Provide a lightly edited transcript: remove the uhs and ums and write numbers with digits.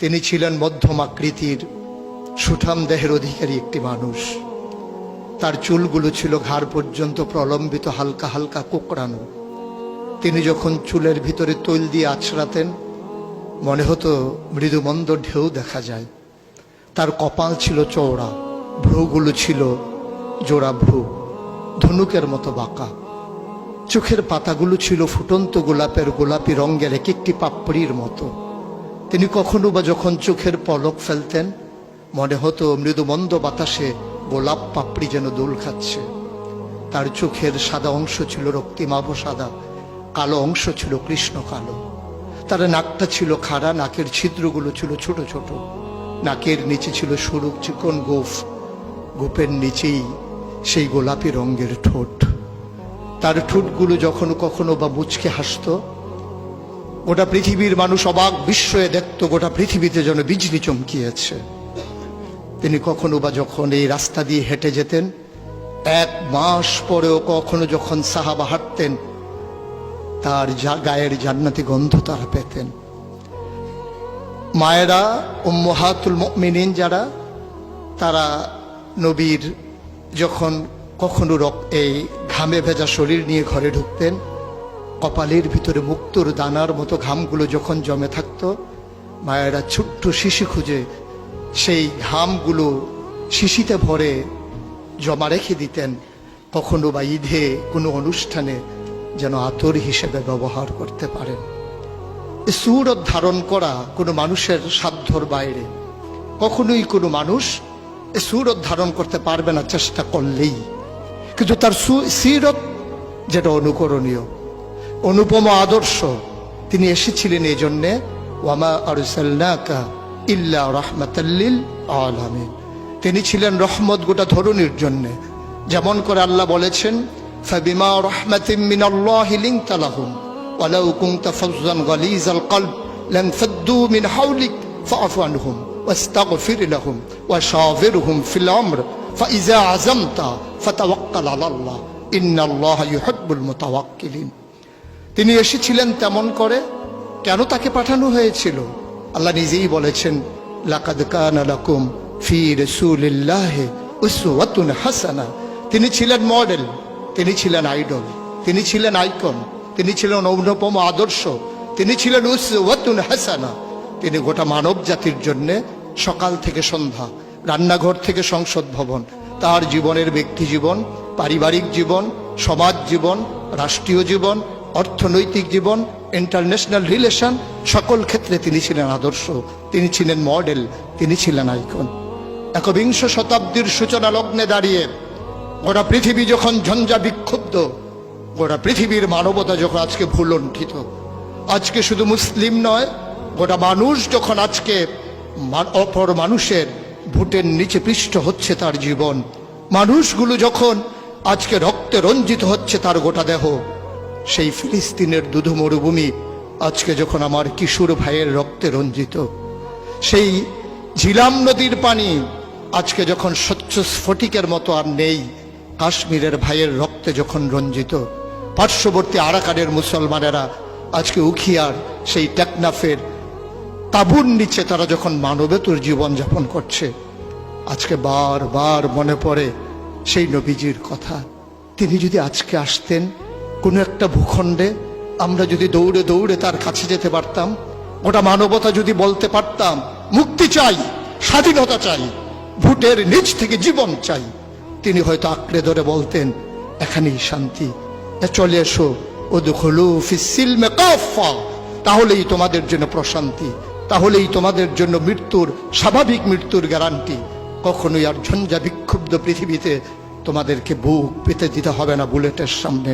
তিনি ছিলেন মধ্যম আকৃতির সুঠাম দেহের অধিকারী একটি মানুষ। তার চুলগুলো ছিল ঘাড় পর্যন্ত প্রলম্বিত, হালকা হালকা কোঁকড়ানো। তিনি যখন চুলের ভিতরে তৈল দিয়ে আছড়াতেন মনে হতো মৃদুমন্দ ঢেউ দেখা যায়। তার কপাল ছিল চওড়া, ভ্রুগুলো ছিল জোড়া ভ্রু, ধনুকের মতো বাঁকা। চোখের পাতাগুলো ছিল ফুটন্ত গোলাপের গোলাপি রঙের এক একটি পাপড়ির মতো। তিনি কখনো বা যখন চোখের পলক ফেলতেন মনে হতো মৃদুমন্দ বাতাসে গোলাপ পাপড়ি যেন দোল খাচ্ছে। তার চোখের সাদা অংশ ছিল রক্তিমাভ সাদা, কালো অংশ ছিল কৃষ্ণ কালো। তার নাকটা ছিল খাড়া, নাকের ছিদ্রগুলো ছিল ছোট ছোট। নাকের নিচে ছিল সরু চিকন গোঁফ, গোঁফের নিচেই সেই গোলাপি রঙের ঠোঁট। তার ঠোঁটগুলো যখন কখনো বা মুচকে হাসত, গোটা পৃথিবীর মানুষ অবাক বিস্ময়ে দেখত গোটা পৃথিবীতে যেন বিজলি চমকিয়েছে। তিনি কখনো বা যখন এই রাস্তা দিয়ে হেঁটে যেতেন, 1 মাস পরেও কখনো যখন সাহাবা হাঁটতেন তার গায়ের জান্নাতি গন্ধ তারা পেতেন। মায়েরা উম্মাহাতুল মুমিনিন যারা, তারা নবীর যখন কখনো এই ঘামে ভেজা শরীর নিয়ে ঘরে ঢুকতেন, কপালের ভিতরে মুক্তোর দানার মতো ঘামগুলো যখন জমে থাকতো, মায়েরা ছোট্ট শিশি খুঁজে সেই ঘামগুলো শিশিতে ভরে জমা রেখে দিতেন, কখনো বা ঈদে কোনো অনুষ্ঠানে যেন আতর হিসেবে ব্যবহার করতে পারেন। এই সুরত ধারণ করা কোনো মানুষের সাধ্যর বাইরে। কখনোই কোনো মানুষ এই সুরত ধারণ করতে পারবে না চেষ্টা করলেই। কিন্তু তার সিরত যেটা অনুকরণীয়, অনুপম আদর্শ। তিনি এসেছিলেন এই জন্যে, ওয়ামা আরসালনাকা ইল্লা রাহমাতাল লিল আলামিন। তিনি ছিলেন রহমত গোটা ধরনীর জন্যে। যেমন করে আল্লাহ বলেছেন, ফাবিমা রাহমাতিন মিনাল্লাহি লিনতা লাহুম ওয়ালাউ কুনতা ফাজ্জান গালিজাল কলব লানফাদ্দু মিন হাওলিক ফাআফু আনহুম ওয়াস্তাগফির লাহুম ওয়াশাওিরহুম ফিল আমর ফাইযা আযামতা ফাতাওয়াক্কাল আলাল্লাহ ইন্নাল্লাহা ইউহিব্বুল মুতাওয়াক্কিলিন। তিনি এসেছিলেন তেমন করে। কেন তাকে পাঠানো হয়েছিল? আল্লাহ নিজেই বলেছেন, লাকাদ কানা লাকুম ফি রাসূলিল্লাহি উসওয়াতুন হাসানাহ। তিনি ছিলেন মডেল, তিনি ছিলেন আইডল, তিনি ছিলেন আইকন, তিনি ছিলেন অনুপম আদর্শ, তিনি ছিলেন উসওয়াতুন হাসানাহ। তিনি গোটা মানব জাতির জন্য সকাল থেকে সন্ধ্যা, রান্নাঘর থেকে সংসদ ভবন, তার জীবনের ব্যক্তি জীবন, পারিবারিক জীবন, সমাজ জীবন, রাষ্ট্রীয় জীবন, অর্থনৈতিক জীবন, ইন্টারন্যাশনাল রিলেশন, সকল ক্ষেত্রে তিনি ছিলেন আদর্শ, তিনি ছিলেন মডেল, তিনি ছিলেন আইকন। একবিংশ শতাব্দীর সূচনা লগ্নে দাঁড়িয়ে গোটা পৃথিবী যখন ঝঞ্ঝা বিক্ষুব্ধ, গোটা পৃথিবীর মানবতা যখন আজকে ভুলণ্ঠিত, আজকে শুধু মুসলিম নয়, গোটা মানুষ যখন আজকে অপর মানুষের ভোটের নিচে পৃষ্ঠ হচ্ছে তার জীবন, মানুষগুলো যখন আজকে রক্তে রঞ্জিত হচ্ছে তার গোটা দেহ, সেই ফিলিস্তিনের দুধু মরুভূমি আজকে যখন আমার কিশোর ভাইয়ের রক্তে রঞ্জিত, সেই ঝিলাম নদীর পানি আজকে যখন স্বচ্ছ স্ফটিকের মতো আর নেই, কাশ্মীরের ভাইয়ের রক্তে যখন রঞ্জিত, পার্শ্ববর্তী আরাকানের মুসলমানেরা আজকে উখিয়ার সেই টেকনাফের তাঁবুর নিচে তারা যখন মানবেতর জীবনযাপন করছে, আজকে বারবার মনে পড়ে সেই নবীজির কথা। তিনি যদি আজকে আসতেন কোনো একটা ভূখণ্ডে, আমরা যদি দৌড়ে দৌড়ে তার কাছে যেতে পারতাম, গোটা মানবতা যদি বলতে পারতাম মুক্তি চাই, স্বাধীনতা চাই, ভোটের নিচ থেকে জীবন চাই, তিনি হয়তো আঁকড়ে ধরে বলতেন এখানেই শান্তি, চলে এসো উদখুলু ফিস সিলমে কাফা, তাহলেই তোমাদের জন্য প্রশান্তি, তাহলেই তোমাদের জন্য মৃত্যুর, স্বাভাবিক মৃত্যুর গ্যারান্টি। কখনোই আর ঝঞ্ঝা বিক্ষুব্ধ পৃথিবীতে তোমাদেরকে বুক পেতে দিতে হবে না বুলেটের সামনে।